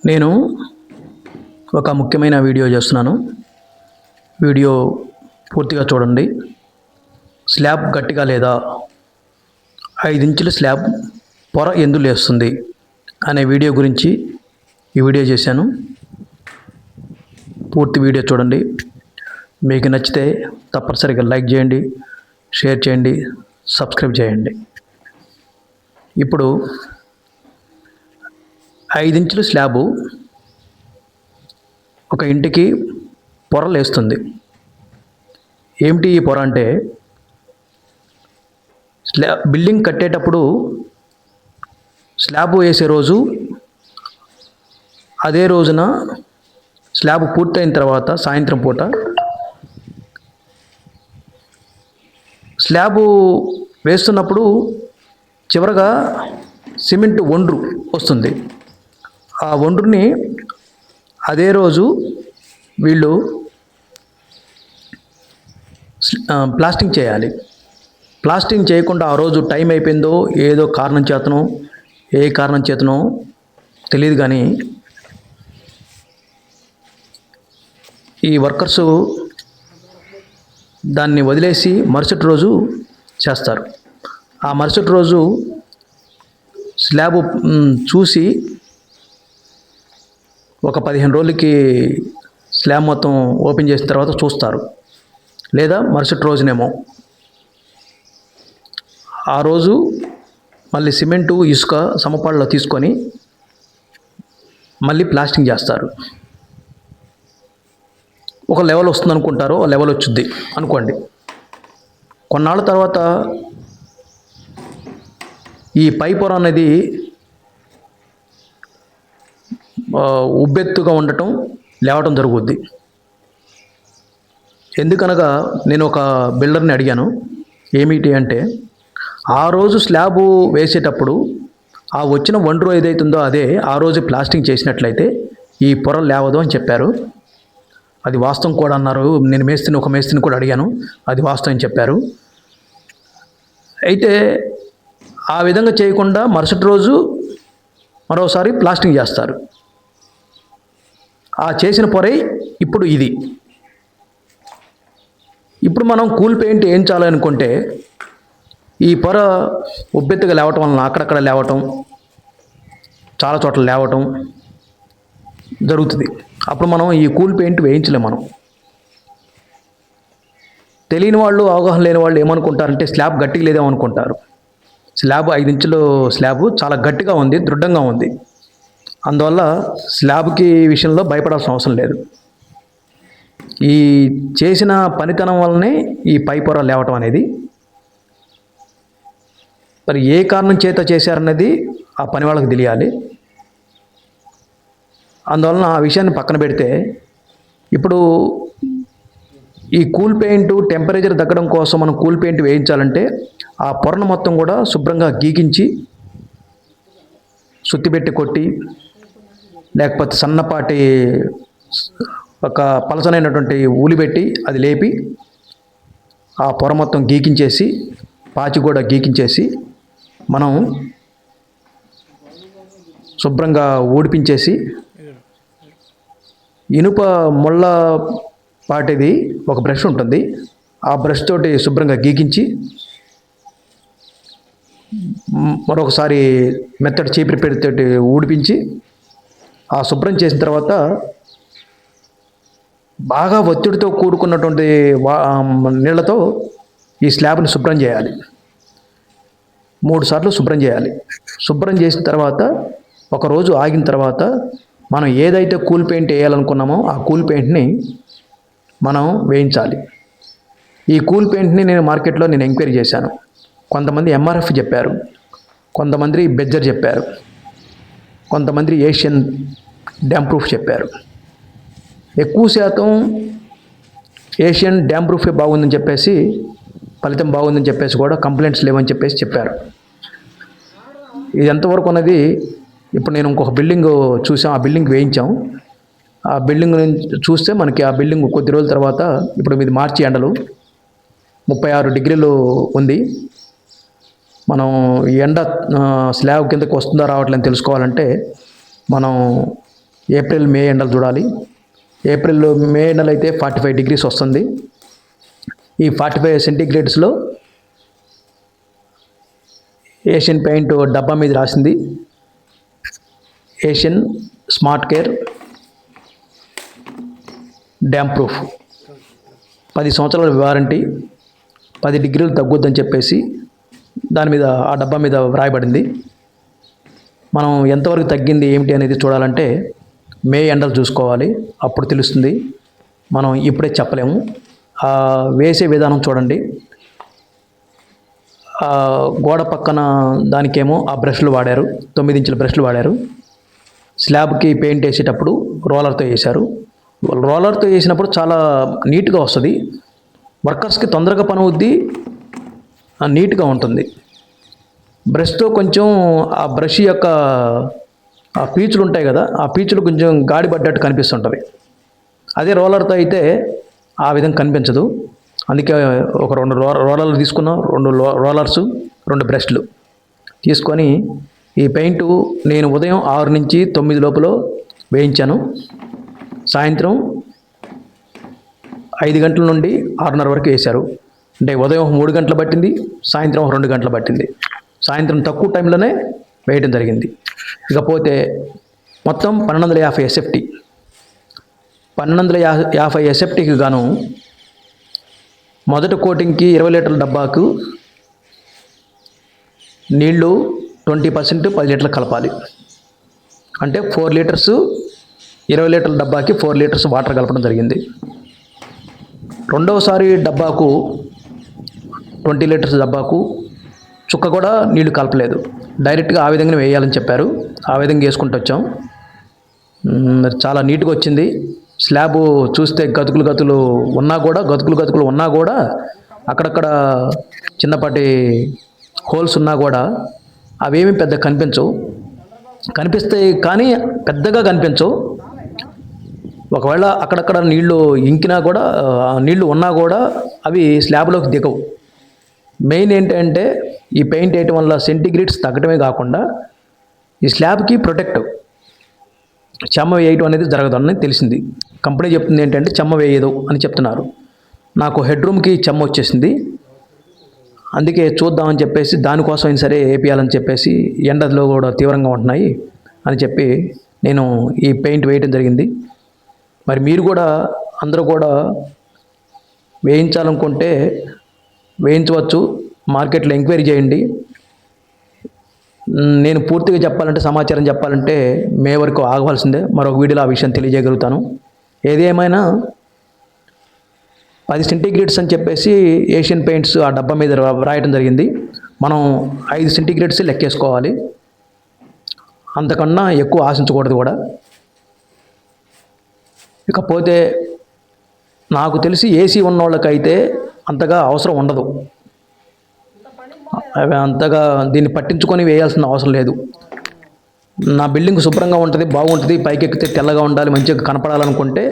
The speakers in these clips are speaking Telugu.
నేను ఒక ముఖ్యమైన వీడియో చేస్తున్నాను. వీడియో పూర్తిగా చూడండి. స్లాబ్ గట్టిగా లేదా, 5 ఇంచుల స్లాబ్ పొర ఎందుకు లేస్తుంది అనే వీడియో గురించి ఈ వీడియో చేశాను. పూర్తి వీడియో చూడండి. మీకు నచ్చితే తప్పనిసరిగా లైక్ చేయండి, షేర్ చేయండి, సబ్స్క్రైబ్ చేయండి. ఇప్పుడు 5 ఇంచుల స్లాబు ఒక ఇంటికి పొర లేస్తుంది. ఏమిటి ఈ పొర అంటే, బిల్డింగ్ కట్టేటప్పుడు స్లాబ్ వేసే రోజు, అదే రోజున స్లాబ్ పూర్తయిన తర్వాత సాయంత్రం పూట స్లాబు వేస్తున్నప్పుడు చివరగా సిమెంట్ ఒండ్రు వస్తుంది. ఆ ఒండ్రుని అదే రోజు వీళ్ళు ప్లాస్టింగ్ చేయాలి. ప్లాస్టింగ్ చేయకుండా ఆ రోజు టైం అయిపోయిందో, ఏదో కారణం చేతనో, ఏ కారణం చేతనో తెలియదు, కానీ ఈ వర్కర్సు దాన్ని వదిలేసి మరుసటి రోజు చేస్తారు. ఆ మరుసటి రోజు స్లాబ్ చూసి ఒక 15 రోజులకి స్లాబ్ మొత్తం ఓపెన్ చేసిన తర్వాత చూస్తారు, లేదా మరుసటి రోజునేమో. ఆ రోజు మళ్ళీ సిమెంటు, ఇసుక సమపాళ్ళలో తీసుకొని మళ్ళీ ప్లాస్టింగ్ చేస్తారు. ఒక లెవెల్ వస్తుంది అనుకుంటారు, ఆ లెవెల్ వచ్చుద్ది అనుకోండి. కొన్నాళ్ళ తర్వాత ఈ పై పొర అనేది ఉబ్బెత్తుగా ఉండటం, లేవటం జరుగుద్ది. ఎందుకనగా నేను ఒక బిల్డర్ని అడిగాను, ఏమిటి అంటే, ఆ రోజు స్లాబు వేసేటప్పుడు ఆ వచ్చిన ఒండ్రు ఏదైతుందో అదే ఆ రోజు ప్లాస్టింగ్ చేసినట్లయితే ఈ పొర లేవదు అని చెప్పారు. అది వాస్తవం కూడా అన్నారు. నేను ఒక మేస్త్రిని కూడా అడిగాను, అది వాస్తవం అని చెప్పారు. అయితే ఆ విధంగా చేయకుండా మరుసటి రోజు మరోసారి ప్లాస్టింగ్ చేస్తారు. ఆ చేసిన పొరే ఇప్పుడు ఇది. ఇప్పుడు మనం కూల్ పెయింట్ వేయించాలనుకుంటే ఈ పొర ఉబ్బెత్తుగా లేవటం వలన అక్కడక్కడ లేవటం, చాలా చోట్ల లేవటం జరుగుతుంది. అప్పుడు మనం ఈ కూల్ పెయింట్ వేయించలేం. మనం తెలియని వాళ్ళు, అవగాహన లేని వాళ్ళు ఏమనుకుంటారంటే స్లాబ్ గట్టిగా లేదేమో అనుకుంటారు. స్లాబ్ 5 ఇంచులు స్లాబ్ చాలా గట్టిగా ఉంది, దృఢంగా ఉంది. అందువల్ల స్లాబ్కి విషయంలో భయపడాల్సిన అవసరం లేదు. ఈ చేసిన పనితనం వల్లనే ఈ పై పొర లేవటం అనేది. మరి ఏ కారణం చేత చేశారన్నది ఆ పని వాళ్ళకి తెలియాలి. అందువలన ఆ విషయాన్ని పక్కన పెడితే, ఇప్పుడు ఈ కూల్ పెయింట్ టెంపరేచర్ తగ్గడం కోసం మనం కూల్ పెయింట్ వేయించాలంటే ఆ పొరను మొత్తం కూడా శుభ్రంగా గీకించి, సుత్తిపెట్టి కొట్టి, లేకపోతే సన్నపాటి ఒక పలసనైనటువంటి ఊలి పెట్టి అది లేపి ఆ పొర మొత్తం గీకించేసి, పాచి కూడా గీకించేసి, మనం శుభ్రంగా ఊడిపించేసి, ఇనుప ముళ్ళ పాటిది ఒక బ్రష్ ఉంటుంది, ఆ బ్రష్ తోటి శుభ్రంగా గీకించి, మరొకసారి మెత్తటి చీపిరి పెడితోటి ఊడిపించి, ఆ శుభ్రం చేసిన తర్వాత బాగా ఒత్తిడితో కూడుకున్నటువంటి నీళ్లతో ఈ స్లాబ్ని శుభ్రం చేయాలి. 3 సార్లు శుభ్రం చేయాలి. శుభ్రం చేసిన తర్వాత ఒకరోజు ఆగిన తర్వాత మనం ఏదైతే కూల్ పెయింట్ వేయాలనుకున్నామో ఆ కూల్ పెయింట్ని మనం వేయించాలి. ఈ కూల్ పెయింట్ని నేను మార్కెట్లో ఎంక్వైరీ చేశాను. కొంతమంది ఎంఆర్ఎఫ్ చెప్పారు, కొంతమంది బెజ్జర్ చెప్పారు, కొంతమంది ఏషియన్ డ్యామ్ ప్రూఫ్ చెప్పారు. ఎక్కువ శాతం ఏషియన్ డ్యామ్ ప్రూఫే బాగుందని చెప్పేసి, ఫలితం బాగుందని చెప్పేసి కూడా కంప్లైంట్స్ లేవని చెప్పేసి చెప్పారు. ఇది ఎంతవరకు ఉన్నది, ఇప్పుడు నేను ఇంకొక బిల్డింగ్ చూసాం, ఆ బిల్డింగ్ వేయించాం. ఆ బిల్డింగ్ చూస్తే మనకి ఆ బిల్డింగ్ కొద్ది రోజుల తర్వాత, ఇప్పుడు ఇది మార్చి ఎండలు 36 డిగ్రీలు ఉంది. మనం ఈ ఎండ స్లాబ్ కిందకి వస్తుందా రావట్లేదని తెలుసుకోవాలంటే మనం ఏప్రిల్ మే ఎండలు చూడాలి. ఏప్రిల్ మే ఎండలు అయితే 45 degrees వస్తుంది. ఈ 45 సెంటీగ్రేడ్స్లో ఏషియన్ పెయింట్ డబ్బా మీద రాసింది Asian smart care dam proof, 10 సంవత్సరాల వారంటీ, 10 degrees తగ్గుద్దని చెప్పేసి దాని మీద ఆ డబ్బా మీద వ్రాయబడింది. మనం ఎంతవరకు తగ్గింది ఏమిటి అనేది చూడాలంటే మే ఎండలు చూసుకోవాలి, అప్పుడు తెలుస్తుంది. మనం ఇప్పుడే చెప్పలేము. వేసే విధానం చూడండి. గోడ పక్కన దానికేమో ఆ బ్రష్లు వాడారు, 9 ఇంచుల బ్రష్లు వాడారు. స్లాబ్కి పెయింట్ వేసేటప్పుడు రోలర్తో వేశారు. రోలర్తో వేసినప్పుడు చాలా నీట్గా వస్తుంది, వర్కర్స్కి తొందరగా పని అవుద్ది, నీట్గా ఉంటుంది. బ్రష్తో కొంచెం ఆ బ్రష్ యొక్క ఆ పీచులు ఉంటాయి కదా, ఆ పీచులు కొంచెం గాడి పడ్డట్టు కనిపిస్తుంటుంది. అదే రోలర్తో అయితే ఆ విధంగా కనిపించదు. అందుకే ఒక 2 రోలర్లు తీసుకున్నాం, 2 రోలర్స్, 2 బ్రష్లు తీసుకొని ఈ పెయింటు నేను ఉదయం 6 నుంచి 9 లోపల వేయించాను. సాయంత్రం 5 గంటల నుండి 6:30 వరకు వేశారు. అంటే ఉదయం 3 గంటలు పట్టింది, సాయంత్రం 2 గంటలు పట్టింది. సాయంత్రం తక్కువ టైంలోనే వేయడం జరిగింది. ఇకపోతే మొత్తం 1250 SFT. 1250 SFTకి గాను మొదటి కోటింగ్కి 20 లీటర్ల డబ్బాకు నీళ్లు 20% 10 లీటర్లు కలపాలి. అంటే 4 లీటర్స్ 20 లీటర్ల డబ్బాకి 4 లీటర్స్ వాటర్ కలపడం జరిగింది. రెండవసారి డబ్బాకు 20 లీటర్స్ డబ్బాకు చుక్క కూడా నీళ్లు కలపలేదు, డైరెక్ట్గా ఆ విధంగానే వేయాలని చెప్పారు. ఆ విధంగా వేసుకుంటూ వచ్చాం. చాలా నీట్గా వచ్చింది. స్లాబ్ చూస్తే గతుకులు ఉన్నా కూడా అక్కడక్కడ చిన్నపాటి హోల్స్ ఉన్నా కూడా అవేమీ పెద్ద కనిపించవు. కనిపిస్తాయి కానీ పెద్దగా కనిపించవు. ఒకవేళ అక్కడక్కడ నీళ్లు ఇంకినా కూడా, నీళ్లు ఉన్నా కూడా అవి స్లాబ్లోకి దిగవు. మెయిన్ ఏంటంటే ఈ పెయింట్ వేయటం వల్ల సెంటీగ్రేడ్స్ తగ్గటమే కాకుండా ఈ స్లాబ్కి ప్రొటెక్ట్, చెమ్మ వేయటం అనేది జరగదు అని తెలిసింది. కంపెనీ చెప్తుంది ఏంటంటే చెమ్మ వేయదు అని చెప్తున్నారు. నాకు హెడ్ రూమ్కి చెమ్మ వచ్చేసింది, అందుకే చూద్దామని చెప్పేసి దానికోసం అయినా సరే వేపియాలని చెప్పేసి, ఎండలో కూడా తీవ్రంగా ఉంటున్నాయి అని చెప్పి నేను ఈ పెయింట్ వేయటం జరిగింది. మరి మీరు కూడా అందరూ కూడా వేయించాలనుకుంటే వేయించవచ్చు. మార్కెట్లో ఎంక్వైరీ చేయండి. నేను పూర్తిగా చెప్పాలంటే, సమాచారం చెప్పాలంటే మే వరకు ఆగవలసిందే. మరొక వీడియోలో ఆ విషయం తెలియజేయగలుగుతాను. ఏది ఏమైనా 10 సెంటీగ్రేడ్స్ అని చెప్పేసి ఏషియన్ పెయింట్స్ ఆ డబ్బా మీద రాయడం జరిగింది. మనం 5 సెంటీగ్రేడ్స్ లెక్కేసుకోవాలి, అంతకన్నా ఎక్కువ ఆశించకూడదు కూడా. ఇకపోతే నాకు తెలిసి ఏసీ ఉన్న వాళ్ళకైతే అంతగా అవసరం ఉండదు, అవి అంతగా దీన్ని పట్టించుకొని వేయాల్సిన అవసరం లేదు. నా బిల్డింగ్ శుభ్రంగా ఉంటుంది, బాగుంటుంది, పైకి ఎక్కితే తెల్లగా ఉండాలి, మంచిగా కనపడాలనుకుంటే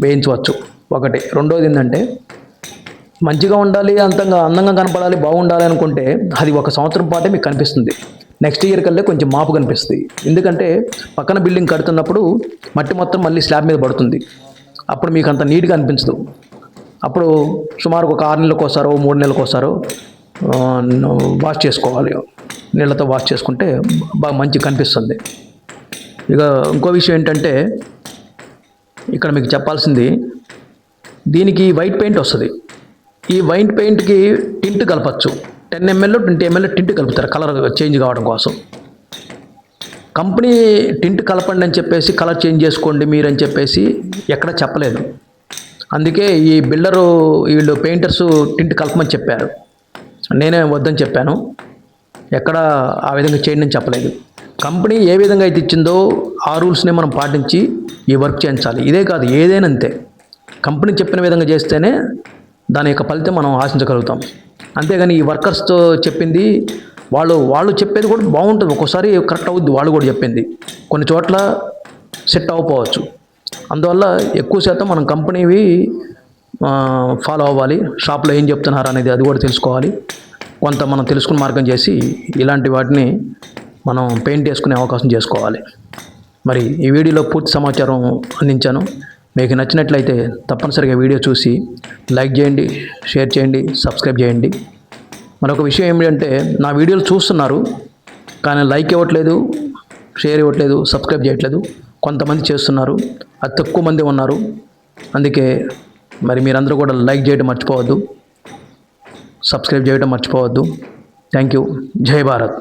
వేయించవచ్చు. ఒకటి. రెండోది ఏంటంటే మంచిగా ఉండాలి, అందంగా కనపడాలి, బాగుండాలి అనుకుంటే అది 1 సంవత్సరం పాటే మీకు కనిపిస్తుంది. నెక్స్ట్ ఇయర్ కల్లా కొంచెం మాపు కనిపిస్తుంది. ఎందుకంటే పక్కన బిల్డింగ్ కడుతున్నప్పుడు మట్టి మొత్తం మళ్ళీ స్లాబ్ మీద పడుతుంది, అప్పుడు మీకు అంత నీట్గా అనిపించదు. అప్పుడు సుమారు ఒక 6 నెలలకు ఒకసారో 3 నెలలకు ఒకసారో వాష్ చేసుకోవాలి. నీళ్ళతో వాష్ చేసుకుంటే బాగా మంచిగా కనిపిస్తుంది. ఇక ఇంకో విషయం ఏంటంటే ఇక్కడ మీకు చెప్పాల్సింది, దీనికి వైట్ పెయింట్ వస్తుంది. ఈ వైట్ పెయింట్కి టింట్ కలపచ్చు. 10 ml 20 ml టింట్ కలుపుతారు కలర్ చేంజ్ కావడం కోసం. కంపెనీ టింట్ కలపండి అని చెప్పేసి, కలర్ చేంజ్ చేసుకోండి మీరు అని చెప్పేసి ఎక్కడ చెప్పలేదు. అందుకే ఈ బిల్డరు వీళ్ళు పెయింటర్స్ టింట్ కలపమని చెప్పారు, నేనే వద్దని చెప్పాను. ఎక్కడ ఆ విధంగా చేయండి అని చెప్పలేదు. కంపెనీ ఏ విధంగా అయితే ఇచ్చిందో ఆ రూల్స్ని మనం పాటించి ఈ వర్క్ చేయించాలి. ఇదే కాదు, ఏదైనా అంతే. కంపెనీ చెప్పిన విధంగా చేస్తేనే దాని యొక్క ఫలితం మనం ఆశించగలుగుతాం. అంతేగాని ఈ వర్కర్స్తో చెప్పింది వాళ్ళు చెప్పేది కూడా బాగుంటుంది, ఒక్కోసారి కరెక్ట్ అవుద్ది. వాళ్ళు కూడా చెప్పింది కొన్ని చోట్ల సెట్ అవ్వకపోవచ్చు. అందువల్ల ఎక్కువ శాతం మనం కంపెనీవి ఫాలో అవ్వాలి. షాప్లో ఏం చెప్తున్నారు అనేది అది కూడా తెలుసుకోవాలి. కొంత మనం తెలుసుకుని మార్గం చేసి ఇలాంటి వాటిని మనం పెయింట్ వేసుకునే అవకాశం చేసుకోవాలి. మరి ఈ వీడియోలో పూర్తి సమాచారం అందించాను. మీకు నచ్చినట్లయితే తప్పనిసరిగా వీడియో చూసి లైక్ చేయండి, షేర్ చేయండి, సబ్స్క్రైబ్ చేయండి. మరొక విషయం ఏమిటంటే నా వీడియోలు చూస్తున్నారు కానీ లైక్ ఇవ్వట్లేదు, షేర్ ఇవ్వట్లేదు, సబ్స్క్రైబ్ చేయట్లేదు. కొంతమంది చేస్తున్నారు, అది తక్కువ మంది ఉన్నారు. అందుకే మరి మీరందరూ కూడా లైక్ చేయడం మర్చిపోవద్దు, సబ్స్క్రైబ్ చేయడం మర్చిపోవద్దు. Thank you. జై భారత్.